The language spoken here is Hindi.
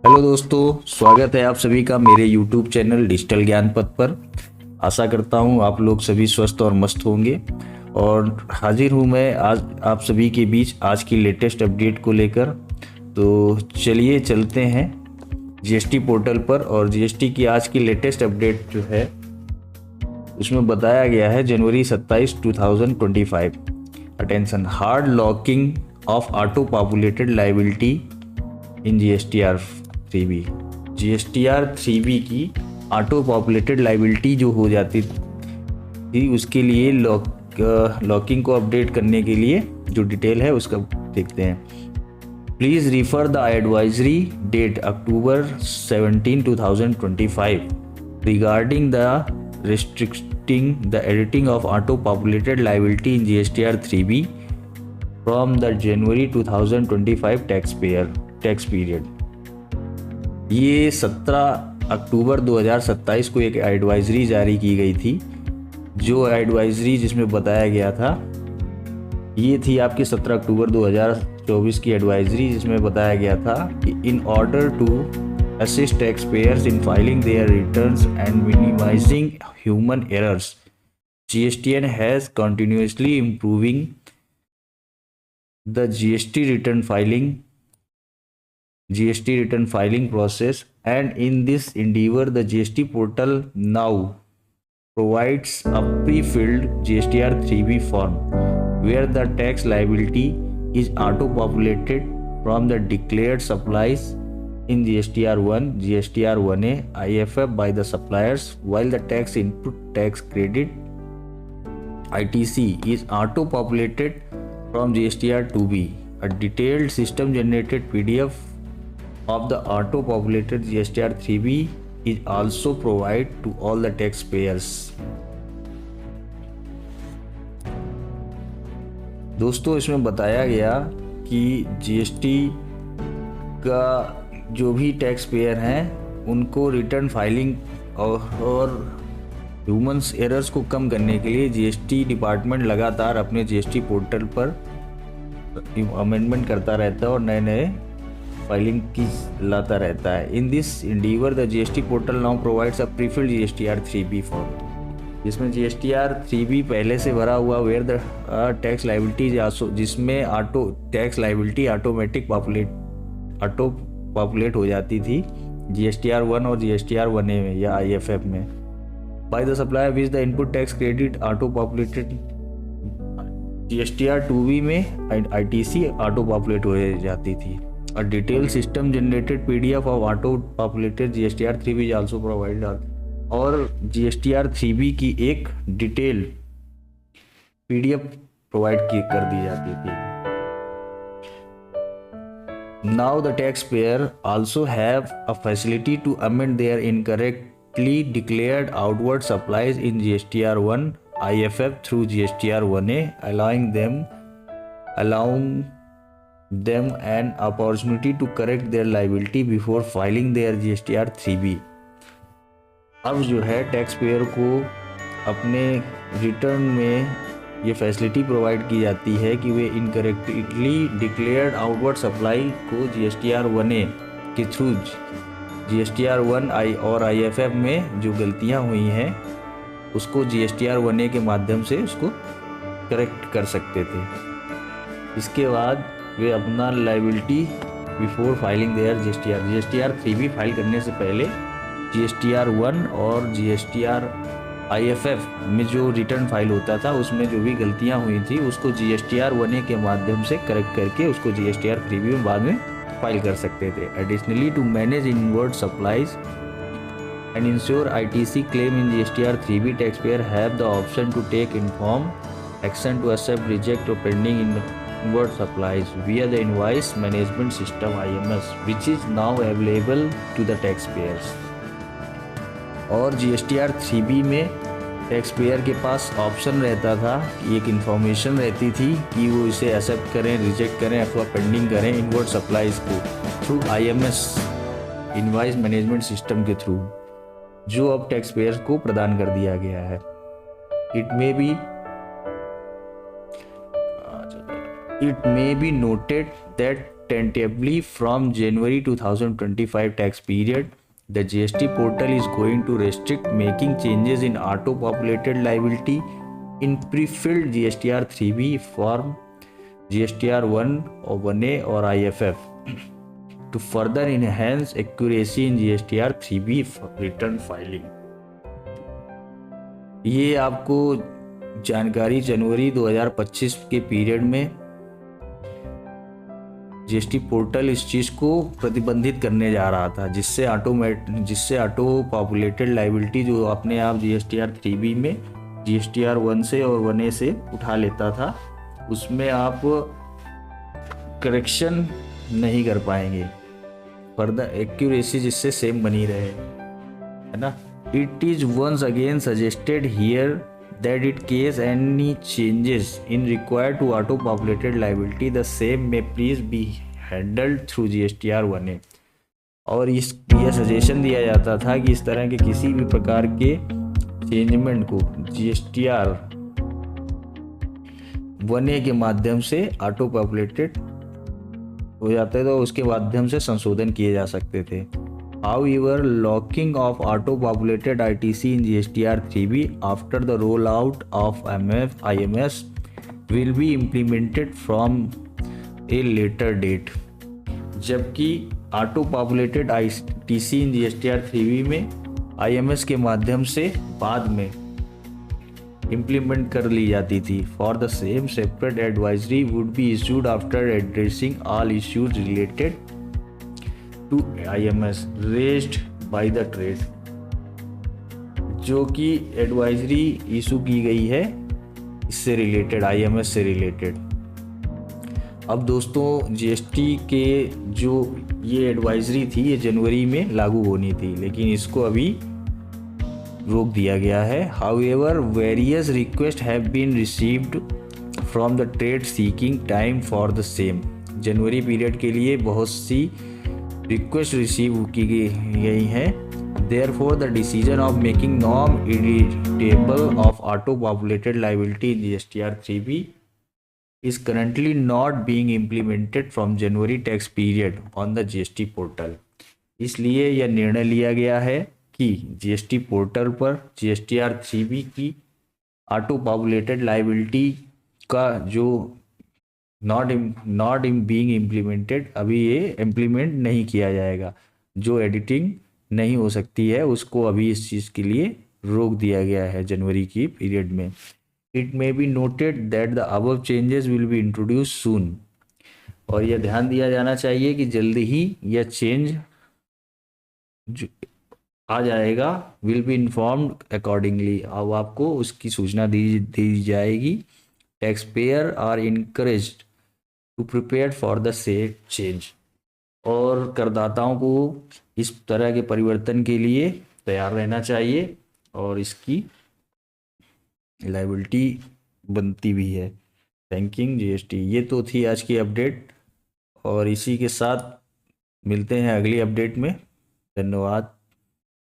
हेलो दोस्तों, स्वागत है आप सभी का मेरे YouTube चैनल डिजिटल ज्ञान पथ पर। आशा करता हूँ आप लोग सभी स्वस्थ और मस्त होंगे और हाजिर हूँ मैं आज आप सभी के बीच आज की लेटेस्ट अपडेट को लेकर। तो चलिए चलते हैं जीएसटी पोर्टल पर और जीएसटी की आज की लेटेस्ट अपडेट जो है उसमें बताया गया है जनवरी 27, 2025। Attention, hard locking of auto populated liability in GSTR 3B। GSTR 3B की ऑटो पॉपुलेटेड लाइबिलिटी जो हो जाती थी उसके लिए लॉकिंग को अपडेट करने के लिए जो डिटेल है उसका देखते हैं। Please refer the advisory date October 17, 2025 regarding the restricting the editing of auto-populated liability in GSTR 3B from the January 2025 tax period। ये 17 अक्टूबर 2027 को एक एडवाइजरी जारी की गई थी। जो एडवाइजरी जिसमें बताया गया था ये थी आपकी 17 अक्टूबर 2024 की एडवाइजरी, जिसमें बताया गया था कि in order to assist taxpayers in filing their returns and minimizing human errors, GSTN has continuously improving the GST return filing process, and in this endeavor the GST portal now provides a pre-filled GSTR 3B form where the tax liability is auto-populated from the declared supplies in GSTR 1, GSTR 1A, IFF by the suppliers, while the tax input tax credit ITC is auto-populated from GSTR 2B. A detailed system generated PDF of the auto-populated GSTR 3B is also provided to all the taxpayers. दोस्तों, इसमें बताया गया कि जीएसटी का जो भी टैक्स पेयर हैं उनको रिटर्न फाइलिंग और ह्यूमंस एरर्स को कम करने के लिए जीएसटी डिपार्टमेंट लगातार अपने जीएसटी पोर्टल पर अमेंडमेंट करता रहता है और नए नए फाइलिंग की लाता रहता है। In this endeavour the GST portal now provides a prefilled GSTR 3B form, जिसमें जीएसटीआर 3B पहले से भरा हुआ where the tax liabilities also, जिसमें auto tax liability automatic populate हो जाती थी GSTR 1 और GSTR 1A में या IFF में। By the supplier which the input tax credit auto populated GSTR 2B में ITC ऑटो पॉपुलेट हो जाती थी। A detail system generated PDF of auto populated GSTR 3B is also provided, और GSTR 3B की एक डिटेल PDF प्रोवाइड कर दी जाती थी। Now the taxpayer also have a facility to amend their incorrectly declared outward supplies in GSTR 1 IFF through GSTR 1A, allowing them an opportunity to correct their liability before filing their GSTR 3B। अब जो है टैक्स पेयर को अपने रिटर्न में ये फैसिलिटी प्रोवाइड की जाती है कि वे इनकरेक्टली डिक्लेयर्ड आउटवर्ड सप्लाई को GSTR 1A के थ्रू GSTR 1I और IFF में जो गलतियां हुई हैं उसको GSTR 1A के माध्यम से उसको करेक्ट कर सकते थे। इसके बाद वे अपना liability before filing their GSTR 3B file करने से पहले GSTR 1 और GSTR IFF में जो रिटर्न फाइल होता था उसमें जो भी गलतियां हुई थी उसको GSTR 1A के माध्यम से करेक्ट करके उसको GSTR 3B में बाद में फाइल कर सकते थे। Additionally to manage inward supplies and ensure ITC claim in GSTR 3B, taxpayer have the option to take informed action to accept reject और pending inward supplies via the invoice management system IMS which is now available to the taxpayers. और GSTR 3B में टैक्स पेयर के पास ऑप्शन रहता था कि एक इन्फॉर्मेशन रहती थी कि वो इसे एक्सेप्ट करें, रिजेक्ट करें अथवा पेंडिंग करें इनवर्ड सप्लाईज को through IMS invoice management system के थ्रू, जो अब टैक्स पेयर को प्रदान कर दिया गया है। It may be noted that tentatively from January 2025 tax period, the GST portal is going to restrict making changes in auto-populated liability in pre-filled GSTR 3B form, GSTR 1 or 1A or IFF to further enhance accuracy in GSTR 3B return filing. ये आपको जानकारी जनवरी 2025 के पीरियड में जीएसटी पोर्टल इस चीज़ को प्रतिबंधित करने जा रहा था, जिससे ऑटो पॉपुलेटेड लाइबिलिटी जो अपने आप GSTR 3B में GSTR 1 से और 1A से उठा लेता था, उसमें आप करेक्शन नहीं कर पाएंगे, फर्दर एक्यूरेसी जिससे सेम बनी रहे, है ना। It is once again suggested here that in case any changes in required to auto populated liability the same may please be handled through GSTR 1A। और यह सजेशन दिया जाता था कि इस तरह के किसी भी प्रकार के चेंजमेंट को GSTR 1A के माध्यम से ऑटो पॉपुलेटेड हो जाते थे, तो उसके माध्यम से संशोधन किए जा सकते थे। However, locking of auto-populated ITC in GSTR 3B after the rollout of IMS will be implemented from a later date। जबकि auto-populated ITC in GSTR 3B में IMS के माध्यम से बाद में implement कर ली जाती थी। For the same, separate advisory would be issued after addressing all issues related to IMS raised by the trade। जो कि एडवाइजरी इशू की गई है इससे रिलेटेड, IMS से रिलेटेड। अब दोस्तों जीएसटी के जो ये एडवाइजरी थी ये जनवरी में लागू होनी थी, लेकिन इसको अभी रोक दिया गया है। However various request have been received from the trade seeking time for the same. जनवरी पीरियड के लिए बहुत सी रिक्वेस्ट रिसीव की गई हैं। Therefore, the decision of making non-editable of auto-populated liability in GSTR 3B is currently not being implemented from January tax period on the GST portal। इसलिए यह निर्णय लिया गया है कि GST पोर्टल पर GSTR 3B की ऑटो पॉपुलेटेड लाइबिलिटी का जो नॉट बीइंग इम्प्लीमेंटेड, अभी ये इम्प्लीमेंट नहीं किया जाएगा। जो एडिटिंग नहीं हो सकती है उसको अभी इस चीज़ के लिए रोक दिया गया है जनवरी की पीरियड में। It may be noted that the above changes will be introduce soon. और यह ध्यान दिया जाना चाहिए कि जल्दी ही यह चेंज आ जाएगा। Will be informed accordingly. अब आपको उसकी सूचना दी जाएगी। Tax payer are encouraged to prepare for the same change. और करदाताओं को इस तरह के परिवर्तन के लिए तैयार रहना चाहिए और इसकी लायबिलिटी बनती भी है। Thanking GST. ये तो थी आज की अपडेट और इसी के साथ मिलते हैं अगली अपडेट में। धन्यवाद।